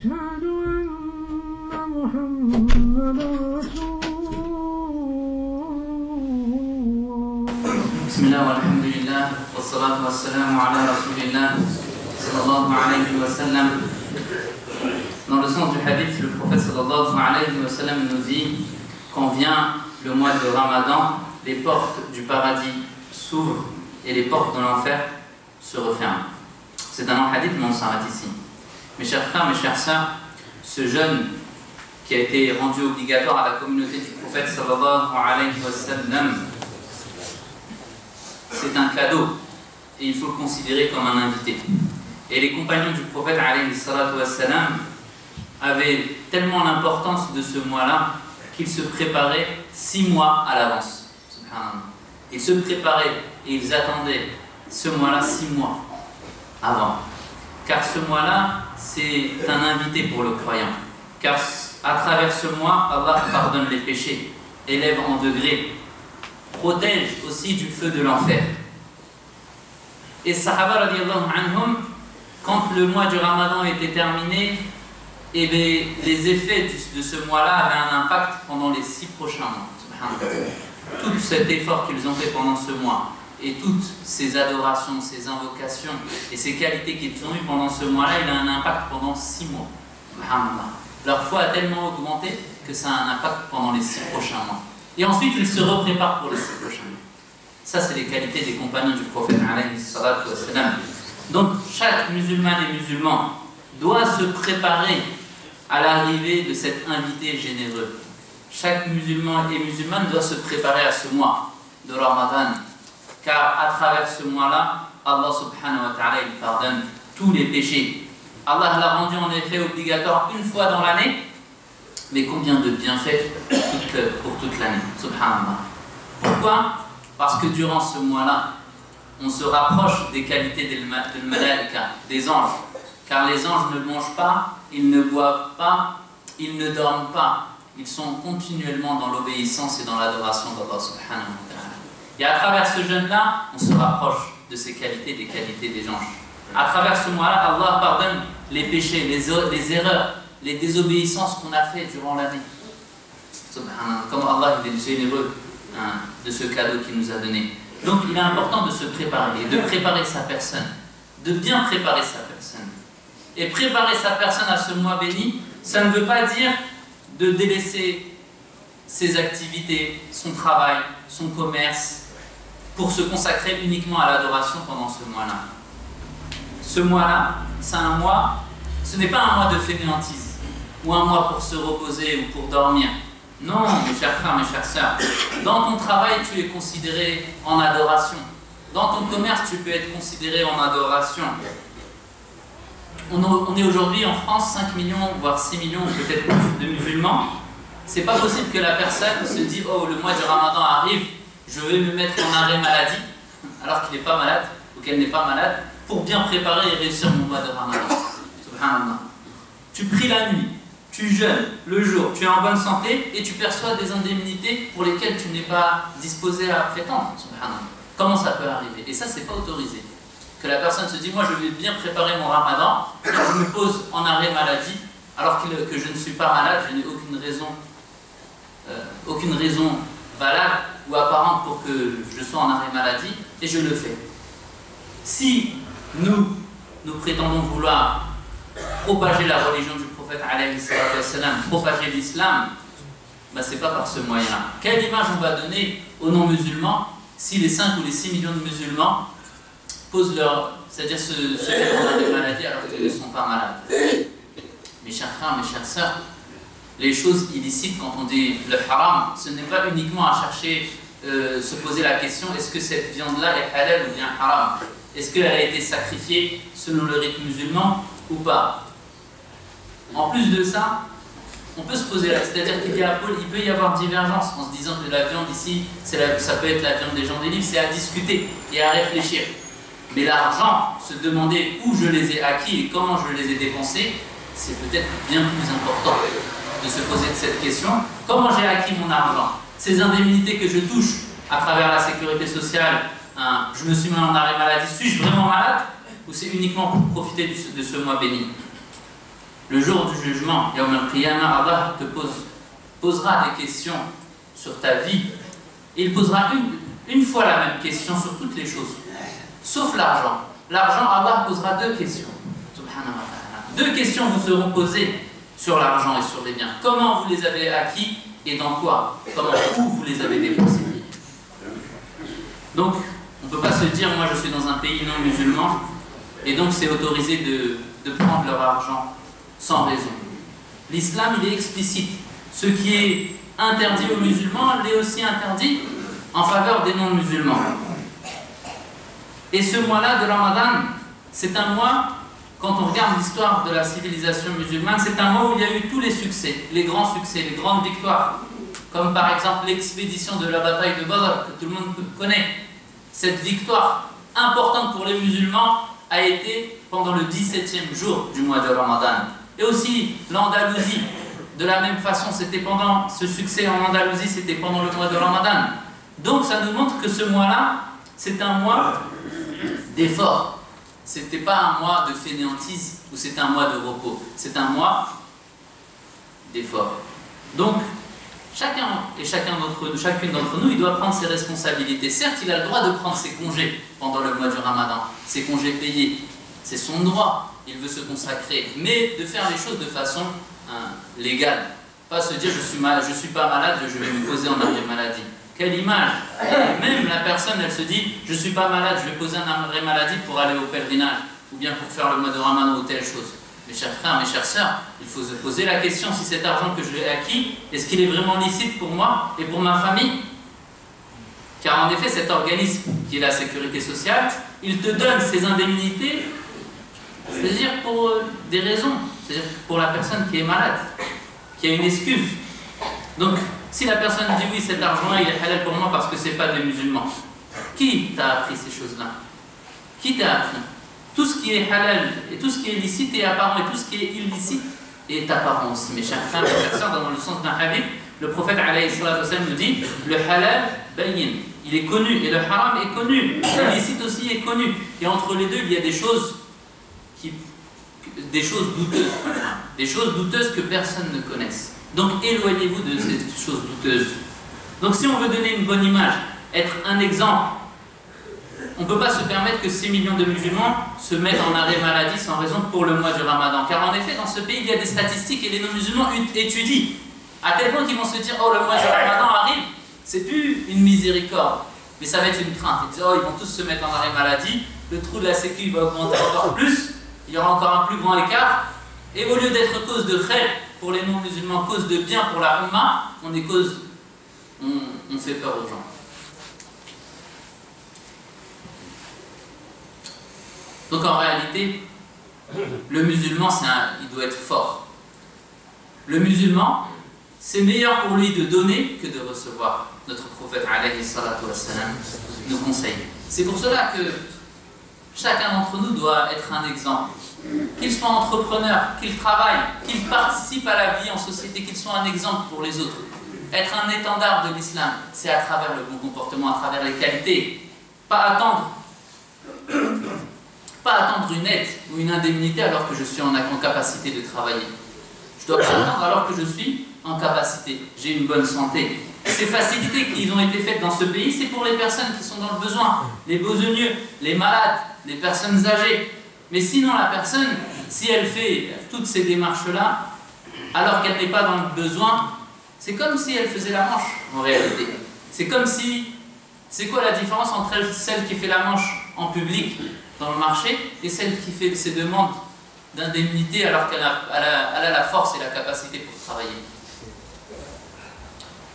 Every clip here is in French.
أشهد أن محمدا رسول الله. بسم الله والحمد لله والصلاة والسلام على رسول الله sallallahu alayhi wa sallam. Dans le sens du hadith, le prophète sallallahu alayhi wa sallam nous dit: quand vient le mois de Ramadan, les portes du paradis s'ouvrent et les portes de l'enfer se referment. C'est un hadith, mais on s'arrête ici. Mes chers frères, mes chères sœurs, ce jeûne qui a été rendu obligatoire à la communauté du prophète sallallahu alayhi wa sallam, c'est un cadeau et il faut le considérer comme un invité. Et les compagnons du prophète alayhi salatu wa sallam avaient tellement l'importance de ce mois-là qu'ils se préparaient 6 mois à l'avance. Ils se préparaient et ils attendaient ce mois-là 6 mois avant. Car ce mois-là, c'est un invité pour le croyant. Car à travers ce mois, Allah pardonne les péchés, élève en degrés, protège aussi du feu de l'enfer. Et Sahaba radiallahu anhum, quand le mois du Ramadan était terminé, et les effets de ce mois-là avaient un impact pendant les 6 prochains mois. Tout cet effort qu'ils ont fait pendant ce mois, et toutes ces adorations, ces invocations et ces qualités qu'ils ont eues pendant ce mois-là, il a un impact pendant 6 mois. Leur foi a tellement augmenté que ça a un impact pendant les 6 prochains mois. Et ensuite, ils se repréparent pour les 6 prochains mois. Ça, c'est les qualités des compagnons du prophète alayhi salatu wa sallam. Donc, chaque musulman et musulman doit se préparer à l'arrivée de cet invité généreux. Chaque musulman et musulmane doit se préparer à ce mois de Ramadan. Car à travers ce mois-là, Allah subhanahu wa ta'ala, il pardonne tous les péchés. Allah l'a rendu en effet obligatoire une fois dans l'année, mais combien de bienfaits pour toute l'année, subhanallah. Pourquoi? Parce que durant ce mois-là, on se rapproche des qualités des malaïka, des anges. Car les anges ne mangent pas, ils ne boivent pas, ils ne dorment pas. Ils sont continuellement dans l'obéissance et dans l'adoration d'Allah subhanahu wa ta'ala. Et à travers ce jeûne-là, on se rapproche de ces qualités, des qualités des anges. À travers ce mois-là, Allah pardonne les péchés, les erreurs, les désobéissances qu'on a fait durant l'année. Comme Allah est généreux de ce cadeau qu'il nous a donné. Donc il est important de se préparer, et de préparer sa personne, de bien préparer sa personne. Et préparer sa personne à ce mois béni, ça ne veut pas dire de délaisser ses activités, son travail, son commerce, pour se consacrer uniquement à l'adoration pendant ce mois-là. Ce mois-là, c'est un mois, ce n'est pas un mois de fainéantise, ou un mois pour se reposer ou pour dormir. Non, mes chers frères, mes chères sœurs, dans ton travail, tu es considéré en adoration. Dans ton commerce, tu peux être considéré en adoration. On est aujourd'hui en France 5 millions, voire 6 millions, peut-être plus de musulmans. C'est pas possible que la personne se dise: oh, le mois du Ramadan arrive, je vais me mettre en arrêt maladie, alors qu'il n'est pas malade, ou qu'elle n'est pas malade, pour bien préparer et réussir mon mois de Ramadan. Subhanallah. Tu pries la nuit, tu jeûnes le jour, tu es en bonne santé et tu perçois des indemnités pour lesquelles tu n'es pas disposé à prétendre. Subhanallah. Comment ça peut arriver? Et ça, c'est pas autorisé. Que la personne se dit: moi je vais bien préparer mon Ramadan, et je me pose en arrêt maladie, alors que je ne suis pas malade, je n'ai aucune raison valable ou apparente pour que je sois en arrêt maladie, et je le fais. Si nous prétendons vouloir propager la religion du prophète alayhi salatu wa sallam, propager l'islam, c'est pas par ce moyen-là. Quelle image on va donner aux non-musulmans si les 5 ou les 6 millions de musulmans posent c'est-à-dire se mettent en arrêt maladie alors qu'ils ne sont pas malades? Mes chers frères, mes chères sœurs, les choses illicites, quand on dit le haram, ce n'est pas uniquement à chercher, se poser la question: est-ce que cette viande-là est halal ou bien haram? Est-ce qu'elle a été sacrifiée selon le rite musulman ou pas? En plus de ça, on peut se poser là, c'est-à-dire qu'il peut y avoir divergence en se disant que la viande ici, ça peut être la viande des gens des livres, c'est à discuter et à réfléchir. Mais l'argent, se demander où je les ai acquis et comment je les ai dépensés, c'est peut-être bien plus important de se poser cette question. Comment j'ai acquis mon argent? Ces indemnités que je touche à travers la sécurité sociale, je me suis mis en arrêt maladie, suis-je vraiment malade? Ou c'est uniquement pour profiter de ce mois béni? Le jour du jugement, Yawm al-Qiyamah, Allah te posera des questions sur ta vie. Et il posera une fois la même question sur toutes les choses, sauf l'argent. L'argent, Allah posera deux questions. Subhanahu wa ta'ala. Deux questions vous seront posées sur l'argent et sur les biens. Comment vous les avez acquis et dans quoi? Où vous les avez dépensés? Donc, on ne peut pas se dire, moi je suis dans un pays non musulman, et donc c'est autorisé de prendre leur argent sans raison. L'islam, il est explicite. Ce qui est interdit aux musulmans l'est aussi interdit en faveur des non-musulmans. Et ce mois-là de Ramadan, c'est un mois, quand on regarde l'histoire de la civilisation musulmane, c'est un mois où il y a eu tous les succès, les grands succès, les grandes victoires, comme par exemple l'expédition de la bataille de Badr, que tout le monde connaît. Cette victoire importante pour les musulmans a été pendant le 17e jour du mois de Ramadan. Et aussi l'Andalousie, de la même façon, c'était pendant ce succès en Andalousie, c'était pendant le mois de Ramadan. Donc ça nous montre que ce mois-là, c'est un mois d'effort. C'était pas un mois de fainéantise ou c'est un mois de repos. C'est un mois d'effort. Donc, chacune d'entre nous, il doit prendre ses responsabilités. Certes, il a le droit de prendre ses congés pendant le mois du Ramadan, ses congés payés. C'est son droit, il veut se consacrer. Mais de faire les choses de façon légale. Pas se dire, je suis pas malade, je vais me poser en arrêt maladie. Quelle image! Et même la personne, elle se dit, je suis pas malade, je vais poser un arrêt maladie pour aller au pèlerinage, ou bien pour faire le mois de Ramadan ou telle chose. Mes chers frères, mes chères sœurs, il faut se poser la question, si cet argent que je l'ai acquis, est-ce qu'il est vraiment licite pour moi et pour ma famille? Car en effet, cet organisme qui est la sécurité sociale, il te donne ces indemnités, c'est-à-dire pour des raisons, c'est-à-dire pour la personne qui est malade, qui a une excuse. Donc, si la personne dit oui, cet argent-là, il est halal pour moi parce que ce n'est pas des musulmans, qui t'a appris ces choses-là? Qui t'a appris? Tout ce qui est halal et tout ce qui est licite est apparent, et tout ce qui est illicite est apparent aussi. Mes chers frères et chères sœurs, dans le sens d'un hadith, le prophète alayhi salatu wa sallam nous dit, le halal bayyin, il est connu, et le haram est connu, l'illicite aussi est connu. Et entre les deux, il y a des choses douteuses que personne ne connaisse. Donc éloignez-vous de ces choses douteuses. Donc si on veut donner une bonne image, être un exemple, on ne peut pas se permettre que 6 millions de musulmans se mettent en arrêt maladie sans raison pour le mois du Ramadan. Car en effet, dans ce pays, il y a des statistiques et les non-musulmans étudient. À tel point qu'ils vont se dire, oh, le mois du Ramadan arrive, c'est plus une miséricorde, mais ça va être une crainte. Ils disent, oh, ils vont tous se mettre en arrêt maladie, le trou de la sécu va augmenter encore plus, il y aura encore un plus grand écart, et au lieu d'être cause de khayr pour les non-musulmans, cause de bien pour la Ummah, on fait peur aux gens. Donc en réalité, le musulman, il doit être fort. Le musulman, c'est meilleur pour lui de donner que de recevoir. Notre prophète alayhi salatu wassalam nous conseille. C'est pour cela que chacun d'entre nous doit être un exemple. Qu'il soit entrepreneur, qu'il travaille, qu'il participe à la vie en société, qu'il soit un exemple pour les autres. Être un étendard de l'islam, c'est à travers le bon comportement, à travers les qualités. Pas attendre une aide ou une indemnité alors que je suis en capacité de travailler. Je dois pas attendre alors que je suis en capacité, j'ai une bonne santé. Ces facilités qui ont été faites dans ce pays, c'est pour les personnes qui sont dans le besoin, les besogneux, les malades, les personnes âgées. Mais sinon, la personne, si elle fait toutes ces démarches-là, alors qu'elle n'est pas dans le besoin, c'est comme si elle faisait la manche, en réalité. C'est comme si... C'est quoi la différence entre celle qui fait la manche en public, dans le marché, et celle qui fait ses demandes d'indemnité alors qu'elle a la force et la capacité pour travailler?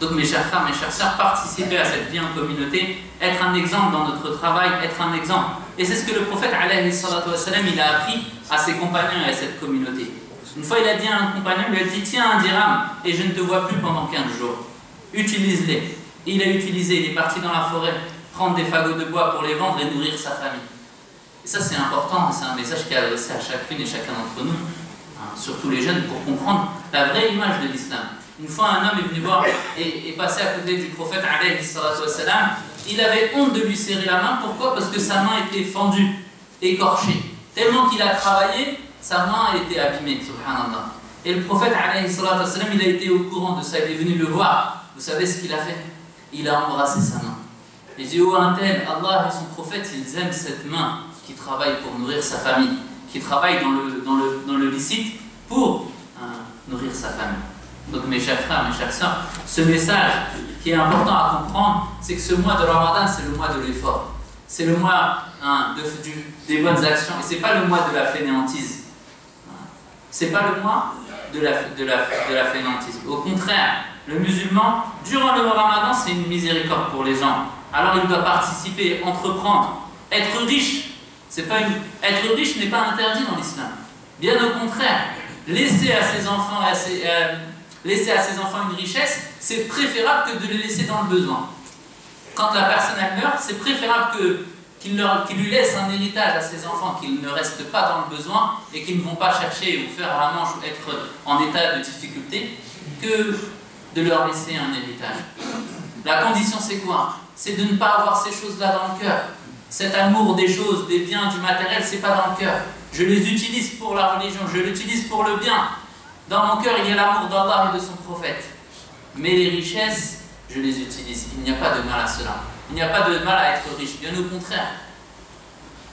Donc mes chers frères, mes chères sœurs, participer à cette vie en communauté, être un exemple dans notre travail, être un exemple. Et c'est ce que le prophète alayhi salatu wassalam, il a appris à ses compagnons et à cette communauté. Une fois il a dit à un compagnon, il lui a dit, tiens un dirham et je ne te vois plus pendant 15 jours. Utilise-les. Et il a utilisé, il est parti dans la forêt, prendre des fagots de bois pour les vendre et nourrir sa famille. Et ça c'est important, c'est un message qui est adressé à chacune et chacun d'entre nous, hein, surtout les jeunes, pour comprendre la vraie image de l'islam. Une fois un homme est venu voir et passé à côté du prophète alayhi salatu wassalam, il avait honte de lui serrer la main. Pourquoi? Parce que sa main était fendue, écorchée. Tellement qu'il a travaillé, sa main a été abîmée, subhanallah. Et le prophète, alayhi salatu wassalam, il a été au courant de ça, il est venu le voir. Vous savez ce qu'il a fait? Il a embrassé sa main. Il dit, oh un tel, Allah et son prophète, ils aiment cette main qui travaille pour nourrir sa famille, qui travaille dans le licite pour nourrir sa famille. Donc mes chers frères, mes chères sœurs, ce message qui est important à comprendre, c'est que ce mois de Ramadan, c'est le mois de l'effort. C'est le mois des bonnes actions. Et ce n'est pas le mois de la fainéantise. Ce n'est pas le mois de la fainéantise. Au contraire, le musulman, durant le Ramadan, c'est une miséricorde pour les gens. Alors il doit participer, entreprendre. Être riche, être riche n'est pas interdit dans l'islam. Bien au contraire, laisser à ses enfants une richesse, c'est préférable que de les laisser dans le besoin. Quand la personne elle meurt, c'est préférable qu'il lui laisse un héritage à ses enfants, qu'ils ne restent pas dans le besoin et qu'ils ne vont pas chercher ou faire la manche ou être en état de difficulté, que de leur laisser un héritage. La condition c'est quoi? C'est de ne pas avoir ces choses-là dans le cœur. Cet amour des choses, des biens, du matériel, c'est pas dans le cœur. Je les utilise pour la religion, je l'utilise pour le bien. Dans mon cœur, il y a l'amour d'Allah et de son prophète. Mais les richesses, je les utilise. Il n'y a pas de mal à cela. Il n'y a pas de mal à être riche. Bien au contraire.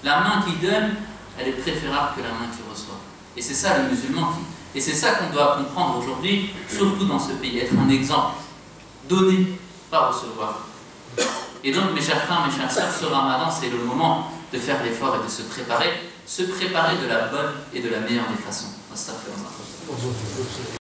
La main qui donne, elle est préférable que la main qui reçoit. Et c'est ça le musulman. Et c'est ça qu'on doit comprendre aujourd'hui, surtout dans ce pays. Être un exemple. Donner, pas recevoir. Et donc, mes chers frères, mes chères sœurs, ce Ramadan, c'est le moment de faire l'effort et de se préparer de la bonne et de la meilleure des façons.